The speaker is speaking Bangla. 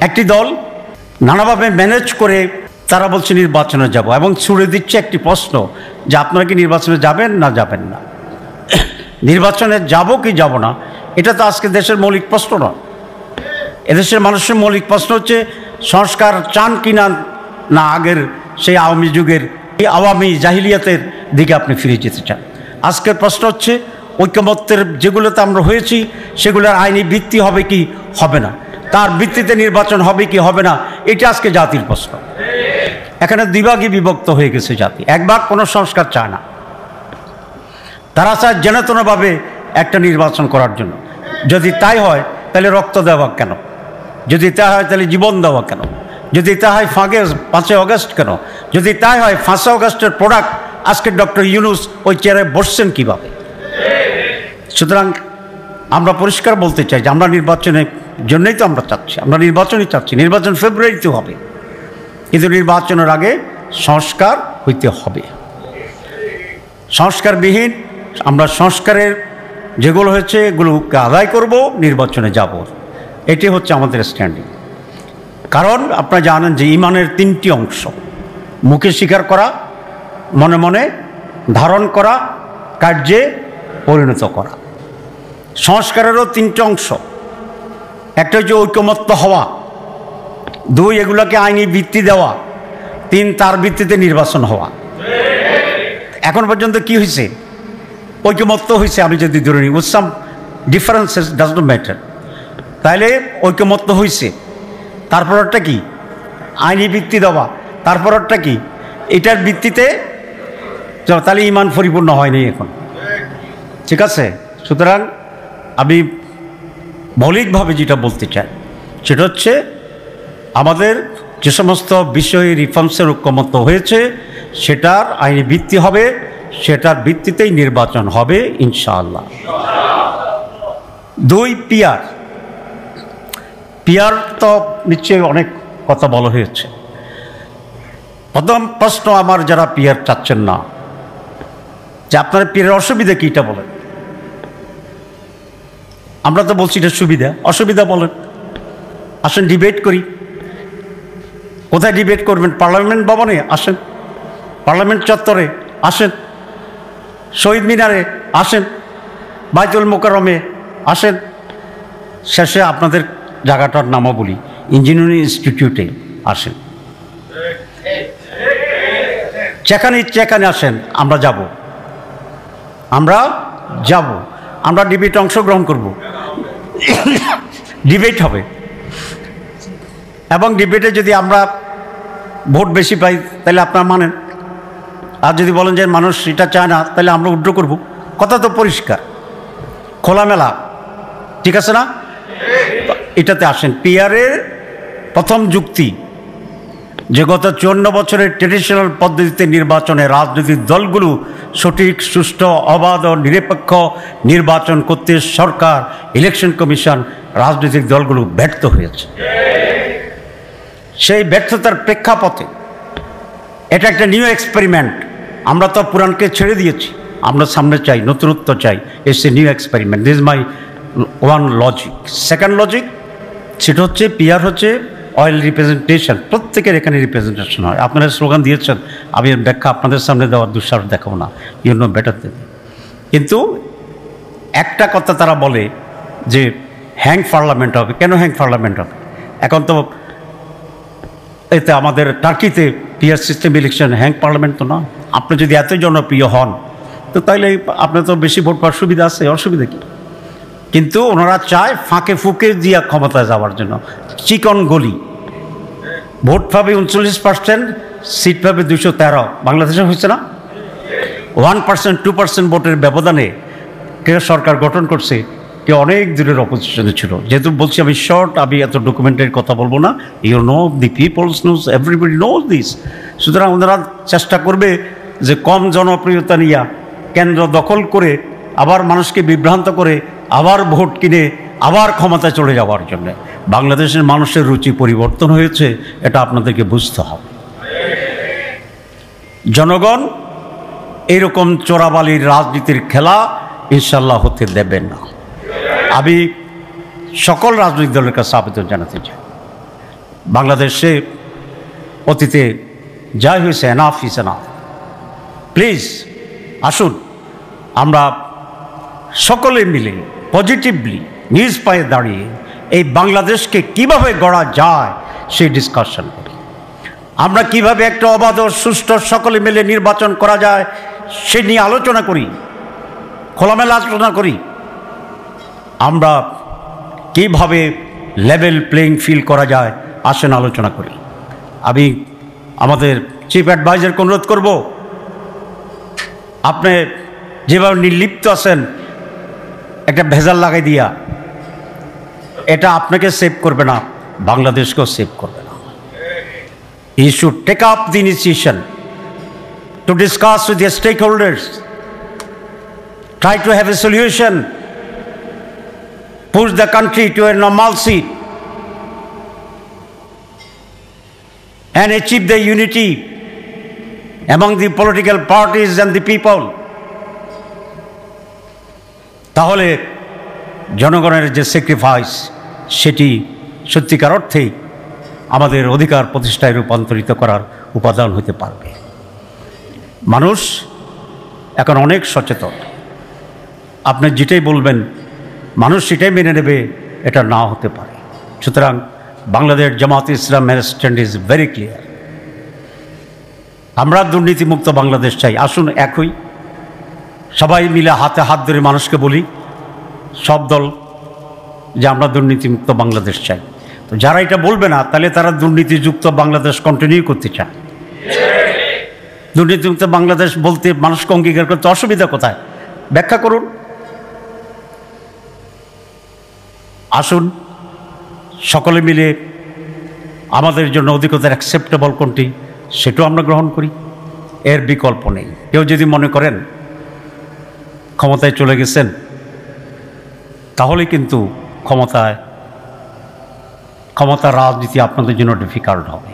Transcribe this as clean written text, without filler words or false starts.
একটি দল নানাভাবে ম্যানেজ করে তারা বলছে নির্বাচনে যাব এবং ছুড়ে দিচ্ছে একটি প্রশ্ন যে আপনারা কি নির্বাচনে যাবেন না যাবেন না। নির্বাচনে যাব কি যাব না এটা তো আজকে দেশের মৌলিক প্রশ্ন নয়। এদেশের মানুষের মৌলিক প্রশ্ন হচ্ছে সংস্কার চান কি না, না আগের সেই আওয়ামী যুগের আওয়ামী জাহিলিয়াতের দিকে আপনি ফিরে যেতে চান। আজকের প্রশ্ন হচ্ছে ঐকমত্যের যেগুলোতে আমরা হয়েছি সেগুলোর আইনি ভিত্তি হবে কি হবে না, তার ভিত্তিতে নির্বাচন হবে কি হবে না, এটা আজকে জাতির প্রশ্ন। এখানে দ্বিভাগে বিভক্ত হয়ে গেছে জাতি। এক ভাগ কোনো সংস্কার চায় না, তারা চায় জেনেতনভাবে একটা নির্বাচন করার জন্য। যদি তাই হয় তাহলে রক্ত দেওয়া কেন? যদি তা হয় তাহলে জীবন দেওয়া কেন? যদি তা হয় 5ই অগস্ট কেন? যদি তাই হয় 5ই অগস্টের প্রোডাক্ট আজকে ডক্টর ইউনূস ওই চেয়ারে বসছেন কীভাবে? সুতরাং আমরা পরিষ্কার বলতে চাই যে আমরা নির্বাচনের জন্যই তো আমরা চাচ্ছি, আমরা নির্বাচনই চাচ্ছি। নির্বাচন ফেব্রুয়ারিতে হবে, কিন্তু নির্বাচনের আগে সংস্কার হইতে হবে। সংস্কারবিহীন আমরা সংস্কারের যেগুলো হয়েছে এগুলোকে আদায় করব, নির্বাচনে যাব, এটি হচ্ছে আমাদের স্ট্যান্ডিং। কারণ আপনারা জানেন যে ঈমানের 3টি অংশ: মুখে স্বীকার করা, মনে মনে ধারণ করা, কার্যে পরিণত করা। সংস্কারেরও 3টি অংশ। একটা হচ্ছে ঐকমত্য হওয়া, 2 এগুলোকে আইনি ভিত্তি দেওয়া, 3 তার ভিত্তিতে নির্বাচন হওয়া। এখন পর্যন্ত কি হয়েছে? ঐকমত্য হয়েছে। আমি যদি ধরে নিই with some differences does not matter, তাহলে ঐকমত্য হয়েছে। তারপরটা কি? আইনি ভিত্তি দেওয়া। তারপরটা কি? এটার ভিত্তিতে, তাহলে ঈমান পরিপূর্ণ হয়নি এখন, ঠিক আছে? সুতরাং আমি মৌলিকভাবে যেটা বলতে চাই সেটা হচ্ছে আমাদের যে সমস্ত বিষয়ে রিফর্মসের ঐকমত্য হয়েছে সেটার আইনি ভিত্তি হবে, সেটার ভিত্তিতেই নির্বাচন হবে ইনশাআল্লাহ। 2 পিয়ার। পিয়ার তো নিশ্চয়ই অনেক কথা বলা হয়েছে। প্রথম প্রশ্ন আমার, যারা পিয়ার চাচ্ছেন না, যে আপনার পিয়ারের অসুবিধা কি এটা বলেন। আমরা তো বলছি এটা সুবিধা, অসুবিধা বলেন। আসেন ডিবেট করি। কোথায় ডিবেট করবেন? পার্লামেন্ট ভবনে আসেন, পার্লামেন্ট চত্বরে আসেন, শহীদ মিনারে আসেন, বাইতুল মোকাররমে আসেন। শেষে আপনাদের জায়গাটার নামও বলি, ইঞ্জিনিয়ারিং ইনস্টিটিউটে আসেন। যেখানে ইচ্ছে এখানে আসেন, আমরা যাব, আমরা যাব, আমরা ডিবেটে অংশগ্রহণ করব। ডিবেট হবে এবং ডিবেটে যদি আমরা ভোট বেশি পাই তাহলে আপনারা মানেন, আর যদি বলেন যে মানুষ এটা চায় না তাহলে আমরা উইথড্র করব। কথা তো পরিষ্কার, খোলামেলা, ঠিক আছে না? এটাতে আসেন। পিয়ারের প্রথম যুক্তি যে গত 54 বছরের ট্রেডিশনাল পদ্ধতিতে নির্বাচনে রাজনৈতিক দলগুলো সঠিক, সুষ্ঠু, অবাধ ও নিরপেক্ষ নির্বাচন করতে সরকার, ইলেকশন কমিশন, রাজনৈতিক দলগুলো ব্যর্থ হয়েছে। সেই ব্যর্থতার প্রেক্ষাপটে এটা একটা নিউ এক্সপেরিমেন্ট। আমরা তো পুরাণকে ছেড়ে দিয়েছি, আমরা সামনে চাই, নতুনত্ব চাই। It's a new experiment. This is my one logic. Second logic, সেটা হচ্ছে পিয়ার হচ্ছে অয়েল রিপ্রেজেন্টেশন। প্রত্যেকের এখানে রিপ্রেজেন্টেশন হয়। আপনারা স্লোগান দিয়েছেন, আমি ব্যাখ্যা আপনাদের সামনে দেওয়ার দুঃসাহস দেখাবো না, ইউ নো বেটার দেন। কিন্তু একটা কথা তারা বলে যে হ্যাং পার্লামেন্ট হবে। কেন হ্যাং পার্লামেন্ট হবে? এখন তো এতে আমাদের টার্কিতে PR system election, hung parliament তো না। আপনি যদি এত জনপ্রিয় হন তো তাইলে আপনার তো বেশি ভোট পাওয়ার সুবিধা আছে, অসুবিধা কি? কিন্তু ওনারা চায় ফাঁকে ফুঁকে দিয়ে ক্ষমতায় যাওয়ার জন্য। চিকন গলি, ভোট পাবে 39%, সিট পাবে 213। বাংলাদেশে হয়েছে না? 1%, 2% ভোটের ব্যবধানে কে সরকার গঠন করছে, কে অনেক দূরের অপোজিশনে ছিল। যেহেতু বলছি আমি শর্ট, আমি এত ডকুমেন্টের কথা বলবো না। You know, the peoples knows, everybody knows this. সুতরাং ওনারা চেষ্টা করবে যে কম জনপ্রিয়তা নিয়ে কেন্দ্র দখল করে আবার মানুষকে বিভ্রান্ত করে আবার ভোট কিনে আবার ক্ষমতায় চলে যাওয়ার জন্য। বাংলাদেশের মানুষের রুচি পরিবর্তন হয়েছে, এটা আপনাদেরকে বুঝতে হবে। জনগণ এরকম চোরাবালির রাজনীতির খেলা ইনশাল্লাহ হতে দেবেন না। আমি সকল রাজনৈতিক দলের কাছে আবেদন জানাতে চাই বাংলাদেশে অতীতে যাই হয়েছে এনাফ ইজ এনাফ। প্লিজ আসুন আমরা সকলে মিলে পজিটিভলি নিজ পায়ে দাঁড়িয়ে এই বাংলাদেশকে কিভাবে গড়া যায় সেই ডিসকাশন করি। আমরা কিভাবে একটা অবাধ ও সুষ্ঠু সকলে মিলে নির্বাচন করা যায় সে নিয়ে আলোচনা করি, খোলামেলা আলোচনা করি। আমরা কিভাবে লেভেল প্লেইং ফিল্ড করা যায় আসেন আলোচনা করি। আমি আমাদের চিফ অ্যাডভাইজারকে অনুরোধ করব, আপনি যেভাবে নির্লিপ্ত আছেন একটা ভেজাল লাগাই দিয়া, এটা আপনাকে সেভ করবে না, বাংলাদেশকেও সেভ করবে না। He should take up the initiation to discuss with the stakeholders, try to have a solution, push the country to a normalcy and achieve the unity among the political parties and the people. তাহলে জনগণের যে স্যাক্রিফাইস সেটি সত্যিকার অর্থেই আমাদের অধিকার প্রতিষ্ঠায় রূপান্তরিত করার উপাদান হতে পারবে। মানুষ এখন অনেক সচেতন, আপনি যেটাই বলবেন মানুষ সেটাই মেনে নেবে, এটা না হতে পারে। সুতরাং বাংলাদেশ জামাত ইসলামের স্ট্যান্ড ইজ ভেরি ক্লিয়ার। আমরা দুর্নীতিমুক্ত বাংলাদেশ চাই। আসুন একই সবাই মিলে হাতে হাত ধরে মানুষকে বলি, সব দল, যে আমরা দুর্নীতিমুক্ত বাংলাদেশ চাই। তো যারা এটা বলবে না তাহলে তারা দুর্নীতিযুক্ত বাংলাদেশ কন্টিনিউ করতে চায়। দুর্নীতিমুক্ত বাংলাদেশ বলতে মানুষকে অঙ্গীকার করতে অসুবিধা কোথায়? ব্যাখ্যা করুন। আসুন সকলে মিলে আমাদের জন্য অধিকতর অ্যাকসেপ্টেবল কোনটি সেটাও আমরা গ্রহণ করি, এর বিকল্প নেই। কেউ যদি মনে করেন ক্ষমতায় চলে গেছেন তাহলে কিন্তু ক্ষমতার রাজনীতি আপনাদের জন্য ডিফিকাল্ট হবে।